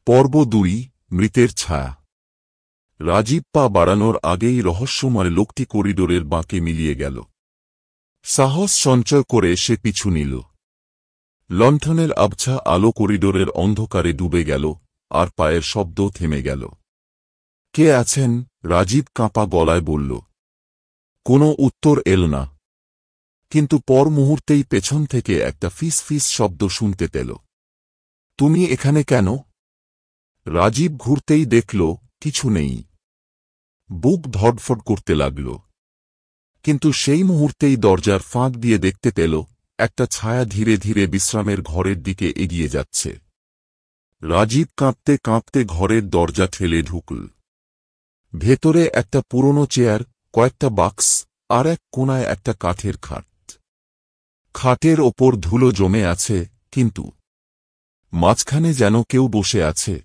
পর্ব ২ মৃতের ছায়া। রাজীব পা বাড়ানোর আগেই রহস্যময় লোকটি করিডোরের বাঁকে মিলিয়ে গেল। সাহস সঞ্চয় করে সে পিছু নিল। লণ্ঠনের আবছা আলো করিডোরের অন্ধকারে ডুবে গেল, আর পায়ের শব্দ থেমে গেল। কে আছেন? রাজীব কাঁপা গলায় বলল। কোনো উত্তর এল না, কিন্তু পর মুহূর্তেই পেছন থেকে একটা ফিস ফিস শব্দ শুনতে পেল। তুমি এখানে কেন? রাজীব ঘুরতেই দেখল কিছু নেই। বুক ধড়ফড় করতে লাগল, কিন্তু সেই মুহূর্তেই দরজার ফাঁক দিয়ে দেখতে পেল একটা ছায়া ধীরে ধীরে বিশ্রামের ঘরের দিকে এগিয়ে যাচ্ছে। রাজীব কাঁপতে কাঁপতে ঘরের দরজা ঠেলে ঢুকল। ভেতরে একটা পুরনো চেয়ার, কয়েকটা বাক্স, আর এক কোণায় একটা কাঠের খাট। খাটের ওপর ধুলো জমে আছে, কিন্তু মাঝখানে যেন কেউ বসে আছে,